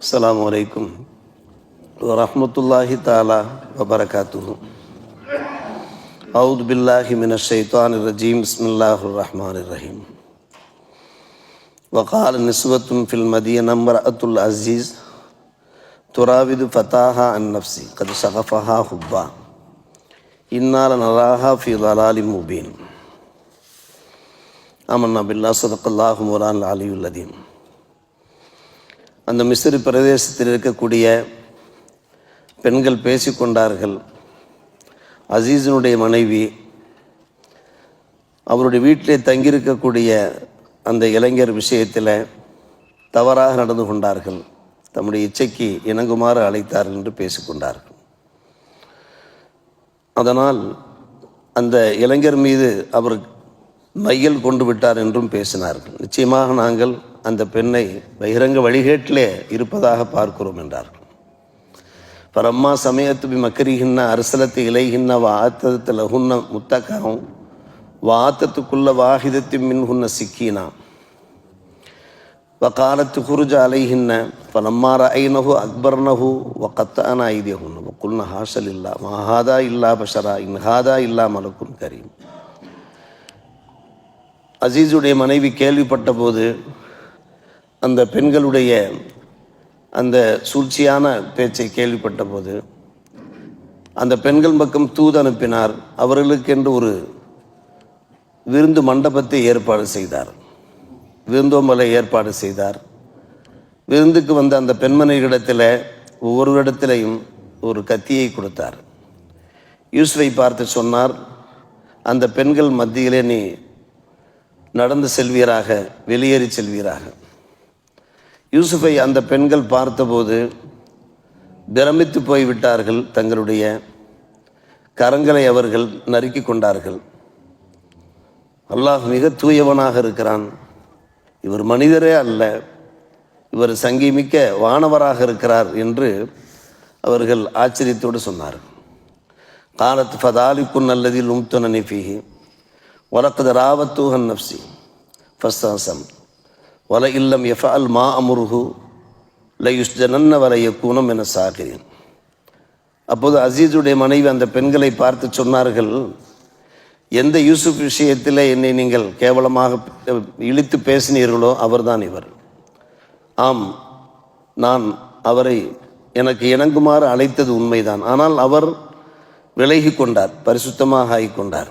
அஸ்ஸலாமு அலைக்கும் வரஹ்மத்துல்லாஹி தஆலா வபரகாத்துஹு. அஊது பில்லாஹி மினஷ் ஷைத்தானிர் ரஜீம். பிஸ்மில்லாஹிர் ரஹ்மானிர் ரஹீம். வகால நிஸ்வத்துன் ஃபில் மதீனா இம்ரஅத்துல் அஸீஸ் துராவிது ஃபதாஹா அன் நஃப்ஸி கத் ஷகஃபஹா ஹுப்பா இன்னா லனராஹா ஃபீ ضلالٍ முபீன். ஆமன்னா பில்லாஹ் ஸதகல்லாஹு மௌலானல் அலியுல் அதீம். அந்த மிஸ்ரி பிரதேசத்தில் இருக்கக்கூடிய பெண்கள் பேசிக்கொண்டார்கள். அசீஸினுடைய மனைவி அவருடைய வீட்டிலே தங்கியிருக்கக்கூடிய அந்த இளைஞர் விஷயத்தில் தவறாக நடந்து கொண்டார்கள், தம்முடைய இச்சைக்கு இணங்குமாறு அழைத்தார்கள் என்று பேசிக்கொண்டார்கள். அதனால் அந்த இளைஞர் மீது அவர் மையல் கொண்டு விட்டார் என்றும் பேசினார்கள். நிச்சயமாக நாங்கள் அந்த பெண்ணை பகிரங்க வழிகேட்டிலே இருப்பதாக பார்க்கிறோம் என்றார்கள். பரம்மா சமயத்து பி மக்கரிகின்ன அரசலத்து இலைகின்ன வாத்தத்து லகுன்ன முத்தக்காவும் வாத்தத்துக்குள்ள வாஹிதத்து மின்ஹுன்ன சிக்கீனா வகாலத்து குருஜ அலைகின்ன பலம்மார ஐநகு அக்பர்னஹு வக்கத்தான ஐதியகுன்னு வக்குல்ன ஹாஷல் இல்லா மஹாதா இல்லா பஷரா இன்ஹாதா இல்லா மலக்குன் கரீம். அசீஸுடைய மனைவி கேள்விப்பட்ட போது அந்த பெண்களுடைய அந்த சூழ்ச்சியான பேச்சை கேள்விப்பட்ட போது அந்த பெண்கள் பக்கம் தூது அனுப்பினார். அவர்களுக்கென்று ஒரு விருந்து மண்டபத்தை ஏற்பாடு செய்தார், விருந்தோம்பலை ஏற்பாடு செய்தார். விருந்துக்கு வந்த அந்த பெண்மணிகளிடத்தில் ஒவ்வொரு இடத்திலையும் ஒரு கத்தியை கொடுத்தார். யூசுஃபை பார்த்து சொன்னார், அந்த பெண்கள் மத்தியிலே நீ நடந்து செல்வீராக, வெளியேறி செல்வீராக. யூசுஃபை அந்த பெண்கள் பார்த்தபோது பிரமித்து போய்விட்டார்கள். தங்களுடைய கரங்களை அவர்கள் நறுக்கி கொண்டார்கள். அல்லாஹ் மிக தூயவனாக இருக்கிறான், இவர் மனிதரே அல்ல, இவர் சங்கிமிக்க வானவராக இருக்கிறார் என்று அவர்கள் ஆச்சரியத்தோடு சொன்னார்கள். காலத் ஃபதாலிக்குன் அல்லதில் உம்துனனி ஃபீஹி வலக்கத் ராவத்தூஹன் நஃப்ஸி ஃபஸ்தஸம் வல இல்லம் யஃபஅல் மா அம்ருஹு லயுஸ்ஜனன்ன வல யகூன மின சாகிரின். அப்போது அசீஸுடைய மனைவி அந்த பெண்களை பார்த்து சொன்னார்கள், எந்த யூசுப் விஷயத்தில் என்னை நீங்கள் கேவலமாக இழித்து பேசினீர்களோ அவர்தான் இவர். ஆம், நான் அவரை எனக்கு இணங்குமாறு அழைத்தது உண்மைதான். ஆனால் அவர் விலகி கொண்டார், பரிசுத்தமாக ஆகிக்கொண்டார்.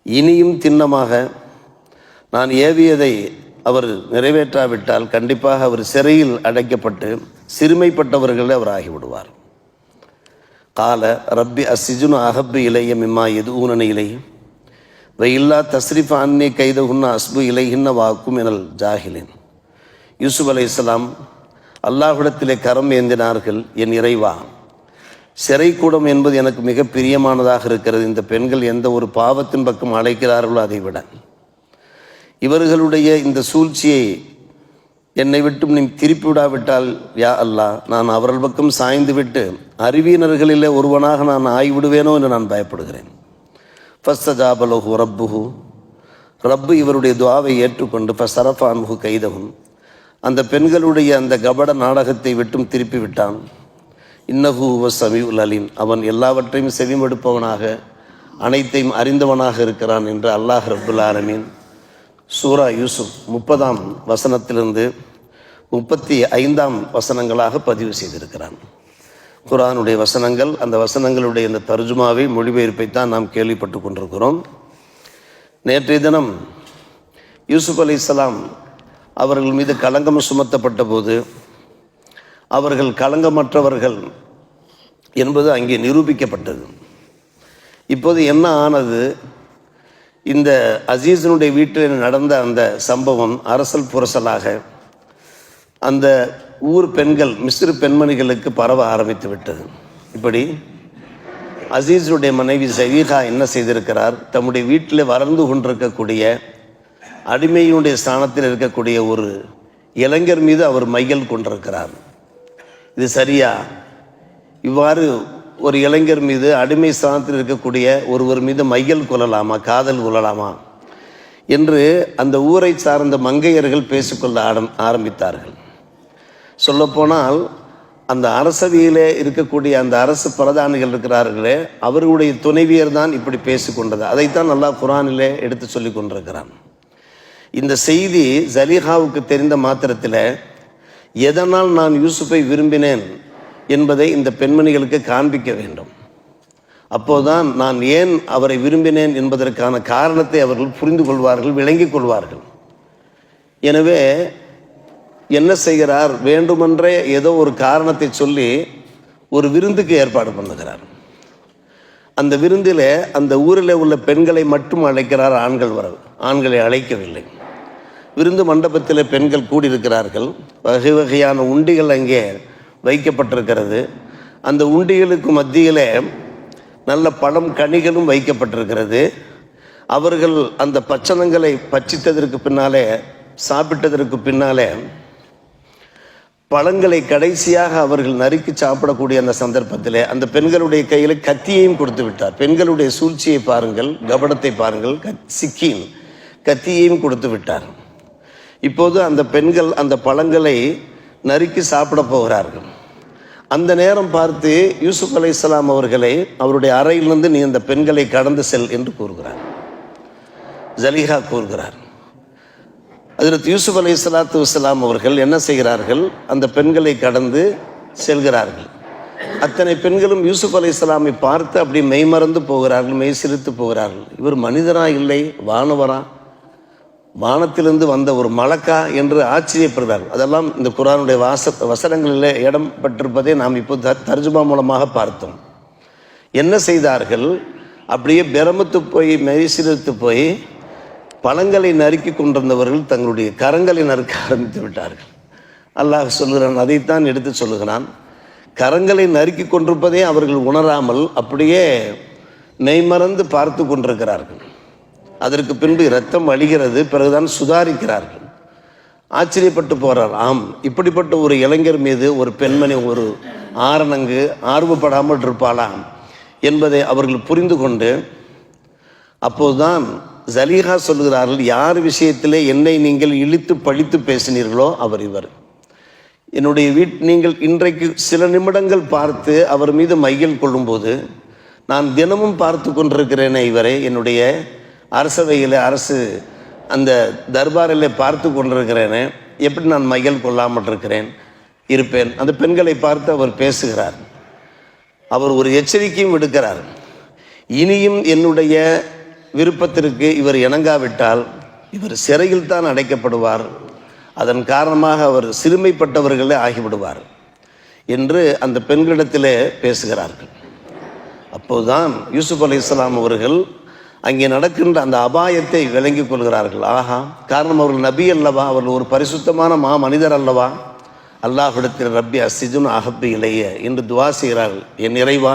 இனியும் திண்ணமாக நான் ஏவியதை அவர் நிறைவேற்றாவிட்டால் கண்டிப்பாக அவர் சிறையில் அடைக்கப்பட்டு சிறுமைப்பட்டவர்களே அவர் ஆகிவிடுவார். கால ரப்பி அஸ்ஸிஜுனு அஹப்பு இலைய மிம்மா எதுஊனன இலை வையில்லா தஸ்ரிஃப் அன்னி கைதகுன்ன அஸ்பு இலைகின்ன வாக்கும் எனல் ஜாஹிலின். யூசுப் அலைஹிஸ்ஸலாம் அல்லாஹ்விடத்திலே கரம் ஏந்தினார்கள், என் இறைவா, சிறைக்கூடம் என்பது எனக்கு மிக பிரியமானதாக இருக்கிறது. இந்த பெண்கள் எந்த ஒரு பாவத்தின் பக்கம் அழைக்கிறார்களோ அதை விட இவர்களுடைய இந்த சூழ்ச்சியை என்னை விட்டும் நீ திருப்பி விடாவிட்டால் யா அல்லாஹ், நான் அவர்கள் பக்கம் சாய்ந்து விட்டு அறிவியினர்களிலே ஒருவனாக நான் ஆகிவிடுவேனோ என்று நான் பயப்படுகிறேன். ஃபஸ்தஜாப லஹு ரப்புஹு, ரப்பு இவருடைய துஆவை ஏற்றுக்கொண்டு ஃபஸரஃப அன்ஹு கைதஹும், அந்த பெண்களுடைய அந்த கபட நாடகத்தை விட்டும் திருப்பி விட்டான். இன்னஹு ஹுவ ஸமீஉல் அலீம், அவன் எல்லாவற்றையும் செவிமடுப்பவனாக அனைத்தையும் அறிந்தவனாக இருக்கிறான் என்று அல்லாஹ் ரப்புல் ஆலமீன் சூரா யூசுப் 30ஆம் வசனத்திலிருந்து 35ஆம் வசனங்களாக பதிவு செய்திருக்கிறான். குர்ஆனுடைய வசனங்கள், அந்த வசனங்களுடைய இந்த தர்ஜுமாவை மொழிபெயர்ப்பைத்தான் நாம் கேள்விப்பட்டு கொண்டிருக்கிறோம். நேற்றைய தினம் யூசுப் அலைஹிஸ்ஸலாம் அவர்கள் மீது களங்கம் சுமத்தப்பட்ட போது அவர்கள் களங்கமற்றவர்கள் என்பது அங்கே நிரூபிக்கப்பட்டது. இப்போது என்ன ஆனது? இந்த அசீஸினுடைய வீட்டில் நடந்த அந்த சம்பவம் அரசல் புரசலாக அந்த ஊர் பெண்கள், மிஸ்ர் பெண்மணிகளுக்கு பரவ ஆரம்பித்து விட்டது. இப்படி அசீஸுடைய மனைவி ஜவீஹா என்ன செய்திருக்கிறார்? தம்முடைய வீட்டில் வளர்ந்து கொண்டிருக்கக்கூடிய அடிமையினுடைய ஸ்தானத்தில் இருக்கக்கூடிய ஒரு இளைஞர் மீது அவர் மையல் கொண்டிருக்கிறார். இது சரியா? இவ்வாறு ஒரு இளைஞர் மீது, அடிமை ஸ்தானத்தில் இருக்கக்கூடிய ஒருவர் மீது மையல் கொள்ளலாமா, காதல் கொள்ளலாமா என்று அந்த ஊரை சார்ந்த மங்கையர்கள் பேசிக்கொள்ள ஆரம்பித்தார்கள். சொல்லப்போனால் அந்த அரசவையிலே இருக்கக்கூடிய அந்த அரசு பிரதானிகள் இருக்கிறார்களே, அவர்களுடைய துணைவியர் தான் இப்படி பேசிக்கொண்டது. அதைத்தான் அல்லாஹ் குர்ஆனிலே எடுத்து சொல்லி கொண்டிருக்கிறான். இந்த செய்தி ஜலீஹாவுக்கு தெரிந்த மாத்திரத்தில் எதனால் நான் யூசுஃபை விரும்பினேன் என்பதை இந்த பெண்மணிகளுக்கு காண்பிக்க வேண்டும். அப்போதுதான் நான் ஏன் அவரை விரும்பினேன் என்பதற்கான காரணத்தை அவர்கள் புரிந்து கொள்வார்கள், விளங்கிக் கொள்வார்கள். எனவே என்ன செய்கிறார், வேண்டுமென்றே ஏதோ ஒரு காரணத்தை சொல்லி ஒரு விருந்துக்கு ஏற்பாடு பண்ணுகிறார். அந்த விருந்தில் அந்த ஊரில் உள்ள பெண்களை மட்டும் அழைக்கிறார், ஆண்களை அழைக்கவில்லை. விருந்து மண்டபத்தில் பெண்கள் கூடியிருக்கிறார்கள். வகை வகையான உண்டிகள் அங்கே வைக்கப்பட்டிருக்கிறது. அந்த உண்டிகளுக்கு மத்தியில் நல்ல பழம் கனிகளும் வைக்கப்பட்டிருக்கிறது. அவர்கள் அந்த பச்சனங்களை பட்சித்ததற்கு பின்னாலே, சாப்பிட்டதற்கு பின்னாலே பழங்களை கடைசியாக அவர்கள் நறுக்கி சாப்பிடக்கூடிய அந்த சந்தர்ப்பத்தில் அந்த பெண்களுடைய கையில் கத்தியையும் கொடுத்து விட்டார். பெண்களுடைய சூழ்ச்சியை பாருங்கள், கபடத்தை பாருங்கள். சிக்கின் கத்தியையும் கொடுத்து விட்டார். இப்போது அந்த பெண்கள் அந்த பழங்களை நறுக்கி சாப்பிட போகிறார்கள். அந்த நேரம் பார்த்து யூசுப் அலைஹிஸ்ஸலாம் அவர்களை அவருடைய அறையிலிருந்து நீ அந்த பெண்களை கடந்து செல் என்று கூறுகிறார். ஜலீஹா கூறுகிறார். ஹஜ்ரத் யூசுப் அலைஹிஸ்ஸலாத்து வஸ்ஸலாம் அவர்கள் என்ன செய்கிறார்கள், அந்த பெண்களை கடந்து செல்கிறார்கள். அத்தனை பெண்களும் யூசுப் அலைஹிஸ்ஸலாமை பார்த்து அப்படி மெய்மறந்து போகிறார்கள், மெய் சிரித்து போகிறார்கள். இவர் மனிதரா இல்லை வானவரா, வானத்திலிருந்து வந்த ஒரு மலக்கா என்று ஆச்சரியப்படுகிறார்கள். அதெல்லாம் இந்த குர்ஆனுடைய வசனங்களில் இடம் பெற்றிருப்பதை நாம் இப்போ தர்ஜுமா மூலமாக பார்த்தோம். என்ன செய்தார்கள், அப்படியே பிரமித்து போய் மெய் சிரித்து போய் பழங்களை நறுக்கி கொண்டிருந்தவர்கள் தங்களுடைய கரங்களை நறுக்க ஆரம்பித்து விட்டார்கள். அல்லாஹ் சொல்கிறான், அதைத்தான் எடுத்து சொல்லுகிறான். கரங்களை நறுக்கி கொண்டிருப்பதே அவர்கள் உணராமல் அப்படியே மெய்மறந்து பார்த்து கொண்டிருக்கிறார்கள். அதற்கு பின்பு இரத்தம் வழிகிறது, பிறகுதான் சுதாரிக்கிறார்கள். ஆச்சரியப்பட்டு போகிறார். ஆம், இப்படிப்பட்ட ஒரு இளைஞர் மீது ஒரு பெண்மணி ஒரு ஆரணங்கு ஆர்வப்படாமல் இருப்பாளாம் என்பதை அவர்கள் புரிந்து கொண்டு, அப்போதுதான் ஜலீஹா சொல்கிறார்கள், யார் விஷயத்திலே என்னை நீங்கள் இழித்து பழித்து பேசினீர்களோ அவர் இவர். என்னுடைய நீங்கள் இன்றைக்கு சில நிமிடங்கள் பார்த்து அவர் மீது மையல் கொள்ளும்போது நான் தினமும் பார்த்து கொண்டிருக்கிறேனே இவரை, என்னுடைய அரசவையில் அரசு அந்த தர்பாரில் பார்த்து கொண்டிருக்கிறேனே, எப்படி நான் மையல் கொள்ளாமல் இருப்பேன். அந்த பெண்களை பார்த்து அவர் பேசுகிறார். அவர் ஒரு எச்சரிக்கையும் விடுக்கிறார். இனியும் என்னுடைய விருப்பத்திற்கு இவர் இணங்காவிட்டால் இவர் சிறையில் தான் அடைக்கப்படுவார், அதன் காரணமாக அவர் சிறுமைப்பட்டவர்களே ஆகிவிடுவார் என்று அந்த பெண்களிடத்திலே பேசுகிறார்கள். அப்போதுதான் யூசுப் அலைஹிஸ்ஸலாம் அவர்கள் அங்கே நடக்கின்ற அந்த அபாயத்தை விளங்கிக் கொள்கிறார்கள். ஆஹா, காரணம் அவர்கள் நபி அல்லவா, அவர்கள் ஒரு பரிசுத்தமான மனிதர் அல்லவா. அல்லாஹ்விடத்தில் ரப்பி அஸ்ஸிஜுன் அஹப்பி இலைய என்று துவா செய்கிறார்கள். என் இறைவா,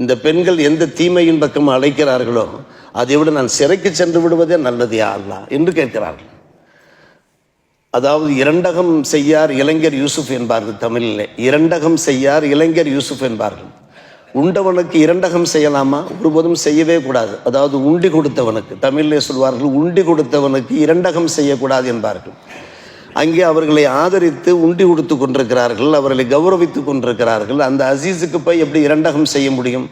இந்த பெண்கள் எந்த தீமையின் பக்கம் அழைக்கிறார்களோ அதை விட நான் சிறைக்கு சென்று விடுவதே நல்லது யா அல்லாஹ் என்று கேட்கிறார்கள். அதாவது இரண்டகம் செய்யார் இளைஞர் யூசுப் என்பார்கள் தமிழில். இரண்டகம் செய்யார் இளைஞர் யூசுப் என்பார்கள். உண்டவனுக்கு இரண்டகம் செய்யலாமா? ஒருபோதும் செய்யவே கூடாது. அதாவது உண்டி கொடுத்தவனுக்கு, தமிழிலே சொல்வார்கள், உண்டி கொடுத்தவனுக்கு இரண்டகம் செய்யக்கூடாது என்பார்கள். அங்கே அவர்களை ஆதரித்து உண்டி கொடுத்து கொண்டிருக்கிறார்கள், அவர்களை கௌரவித்து கொண்டிருக்கிறார்கள். அந்த அசீஸுக்கு போய் எப்படி இரண்டகம் செய்ய முடியும்?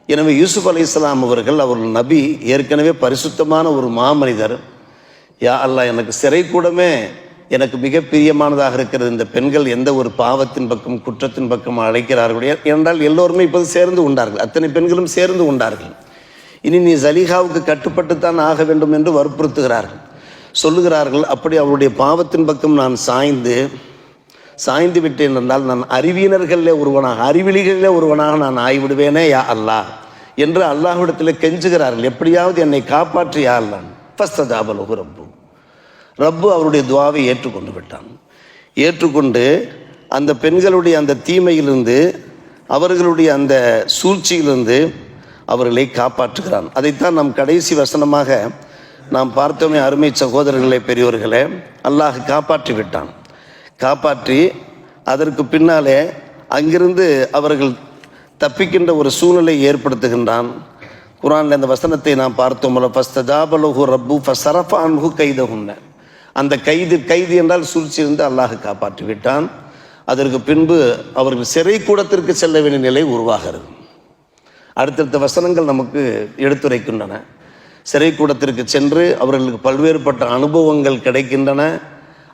எனவே யூசுப் அலைஹிஸ்ஸலாம் அவர்கள் நபி, ஏற்கனவே பரிசுத்தமான ஒரு மாமனிதர். யா அல்லாஹ், எனக்கு சிறை கூடமே எனக்கு மிக பிரியமானதாக இருக்கிறது. இந்த பெண்கள் எந்த ஒரு பாவத்தின் பக்கம் குற்றத்தின் பக்கம் அழைக்கிறார்கள் என்றால் எல்லோருமே இப்போது சேர்ந்து உண்டார்கள், அத்தனை பெண்களும் சேர்ந்து உண்டார்கள். இனி நீ ஜலீஹாவுக்கு கட்டுப்பட்டுத்தான் ஆக வேண்டும் என்று வற்புறுத்துகிறார்கள், சொல்லுகிறார்கள். அப்படி அவருடைய பாவத்தின் பக்கம் நான் சாய்ந்து விட்டேன் என்றால் நான் அறிவியனர்களிலே ஒருவனாக நான் ஆகிவிடுவேனே யா அல்லாஹ் என்று அல்லாஹ்விடத்தில் கெஞ்சுகிறார்கள். எப்படியாவது என்னை காப்பாற்றி யா அல்லாஹ். ஃபஸ்தஜாப லஹு ரப்பு அவருடைய துவாவை ஏற்றுக்கொண்டு விட்டான். ஏற்றுக்கொண்டு அந்த பெண்களுடைய அந்த தீமையிலிருந்து, அவர்களுடைய அந்த சூழ்ச்சியிலிருந்து அவர்களை காப்பாற்றுகிறான். அதைத்தான் நாம் கடைசி வசனமாக நாம் பார்த்தோமே. அருமை சகோதரர்களே, பெரியோர்களே, அல்லாஹ் காப்பாற்றி விட்டான். காப்பாற்றி அதற்கு பின்னாலே அங்கிருந்து அவர்கள் தப்பிக்கின்ற ஒரு சூழ்நிலை ஏற்படுத்துகின்றான். குர்ஆனில் அந்த வசனத்தை நாம் பார்த்தோம்ல, ஃபஸ்தஜாப லஹு ரப்பு ஃபஸரஃப அன்ஹு கைதஹுன்ன. அந்த கைது என்றால் சூழ்ச்சியிலிருந்து அல்லாஹ் காப்பாற்றி விட்டான். அதற்கு பின்பு அவர்கள் சிறை கூடத்திற்கு செல்ல வேண்டிய நிலை உருவாகிறது. அடுத்தடுத்த வசனங்கள் நமக்கு எடுத்துரைக்கின்றன. சிறை கூடத்திற்கு சென்று அவர்களுக்கு பல்வேறுபட்ட அனுபவங்கள் கிடைக்கின்றன.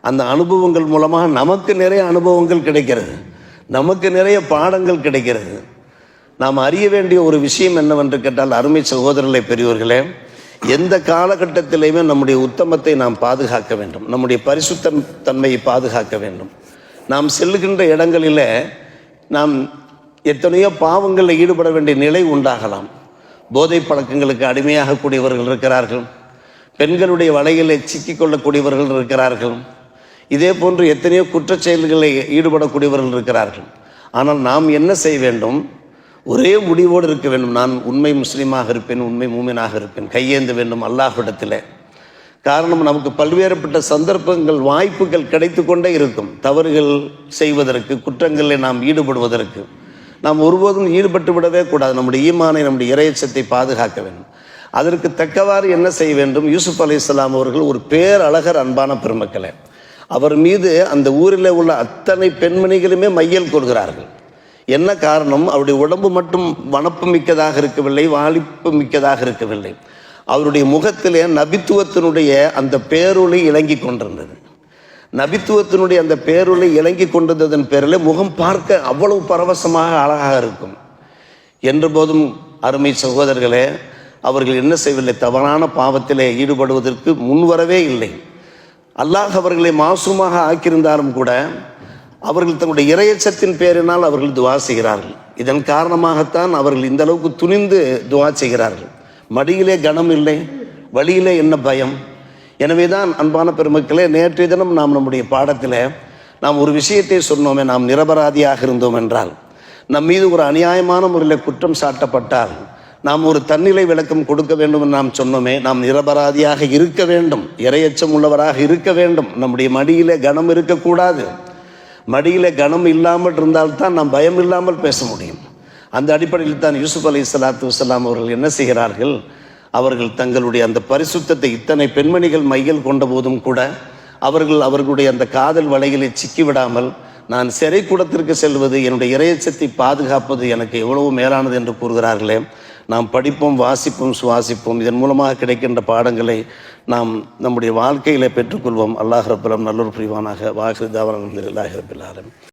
அந்த அனுபவங்கள் மூலமாக நமக்கு நிறைய அனுபவங்கள் கிடைக்கிறது, நமக்கு நிறைய பாடங்கள் கிடைக்கிறது. நாம் அறிய வேண்டிய ஒரு விஷயம் என்னவென்று கேட்டால், அருமை சகோதரர்களை, பெரியோர்களே, எந்த காலகட்டத்திலையுமே நம்முடைய உத்தமத்தை நாம் பாதுகாக்க வேண்டும், நம்முடைய பரிசுத்த தன்மையை பாதுகாக்க வேண்டும். நாம் செல்லுகின்ற இடங்களில் நாம் எத்தனையோ பாவங்களில் ஈடுபட வேண்டிய நிலை உண்டாகலாம். போதை பழக்கங்களுக்கு அடிமையாகக்கூடியவர்கள் இருக்கிறார்கள், பெண்களுடைய வலைகளை சிக்கிக்கொள்ளக்கூடியவர்கள் இருக்கிறார்கள், இதே போன்று எத்தனையோ குற்றச் செயல்களில் ஈடுபடக்கூடியவர்கள் இருக்கிறார்கள். ஆனால் நாம் என்ன செய்ய வேண்டும்? ஒரே முடிவோடு இருக்க வேண்டும். நான் உண்மை முஸ்லீமாக இருப்பேன், உண்மை மூமினாக இருப்பேன், கையேந்த வேண்டும் அல்லாஹ்விடத்தில். காரணம், நமக்கு பல்வேறுபட்ட சந்தர்ப்பங்கள், வாய்ப்புகள் கிடைத்து கொண்டே இருக்கும். தவறுகள் செய்வதற்கு, குற்றங்களில் நாம் ஈடுபடுவதற்கு நாம் ஒருபோதும் ஈடுபட்டு விடவே கூடாது. நம்முடைய ஈமானை, நம்முடைய இறையச்சத்தை பாதுகாக்க வேண்டும். அதற்கு தக்கவாறு என்ன செய்ய வேண்டும்? யூசுப் அலைஹிஸ்ஸலாம் அவர்கள் ஒரு பேரழகர், அன்பான பெருமக்களே. அவர் மீது அந்த ஊரில் உள்ள அத்தனை பெண்மணிகளுமே மையல் கொள்கிறார்கள். என்ன காரணம்? அவருடைய உடம்பு மட்டும் வனப்பு மிக்கதாக இருக்கவில்லை, வாலிப்பு மிக்கதாக இருக்கவில்லை. அவருடைய முகத்திலே நபித்துவத்தினுடைய அந்த பேரொளி இலங்கி கொண்டிருந்தது. நபித்துவத்தினுடைய அந்த பேரொளி இலங்கி கொண்டிருந்ததன் பேரில் முகம் பார்க்க அவ்வளவு பரவசமாக அழகாக இருக்கும். என்ற போதும் அருமை சகோதரர்களே, அவர்கள் என்ன செய்யவில்லை? தவறான பாவத்திலே ஈடுபடுவதற்கு முன்வரவே இல்லை. அல்லாஹ் அவர்களை மாசூமாக ஆக்கியிருந்தாலும் கூட அவர்கள் தன்னுடைய இறையச்சத்தின் பேரினால் அவர்கள் துவா செய்கிறார்கள். இதன் காரணமாகத்தான் அவர்கள் இந்த அளவுக்கு துணிந்து துவா செய்கிறார்கள். மடியிலே கனம் இல்லை, வழியிலே என்ன பயம். எனவே தான் அன்பான பெருமக்களே, நேற்றைய தினம் நாம் நம்முடைய பாடத்தில் நாம் ஒரு விஷயத்தை சொன்னோமே, நாம் நிரபராதியாக இருந்தோம் என்றால், நம் மீது ஒரு அநியாயமான முறையில் குற்றம் சாட்டப்பட்டால் நாம் ஒரு தன்னிலை விளக்கம் கொடுக்க வேண்டும் என்று நாம் சொன்னோமே. நாம் நிரபராதியாக இருக்க வேண்டும், இறையச்சம் உள்ளவராக இருக்க வேண்டும். நம்முடைய மடியிலே கனம் இருக்கக்கூடாது. மடியில் கனம் இல்லாமல் இருந்தால்தான் நாம் பயம் இல்லாமல் பேச முடியும். அந்த அடிப்படையில் தான் யூசுப் அலைஹிஸ்ஸலாத்து வஸ்ஸலாம் அவர்கள் என்ன செய்கிறார்கள்? அவர்கள் தங்களுடைய அந்த பரிசுத்தத்தை, இத்தனை பெண்மணிகள் மையல் கொண்ட போதும் கூட அவர்களுடைய அந்த காதல் வலைகளை சிக்கிவிடாமல், நான் சிறை கூடத்திற்கு செல்வது, என்னுடைய இறையச்சத்தை பாதுகாப்பது எனக்கு எவ்வளவு மேலானது என்று கூறுகிறார்களே. நாம் படிப்போம், வாசிப்போம், சுவாசிப்போம். இதன் மூலமாக கிடைக்கின்ற பாடங்களை நாம் நம்முடைய வாழ்க்கையில் பெற்றுக்கொள்வோம். அல்லாஹ் ரப்பல் ஆலமீன் நல்லொரு புரிவானாக. வாஹிரு தாவானா அல்ஹம்துலில்லாஹி ரப்பில் ஆலமீன்.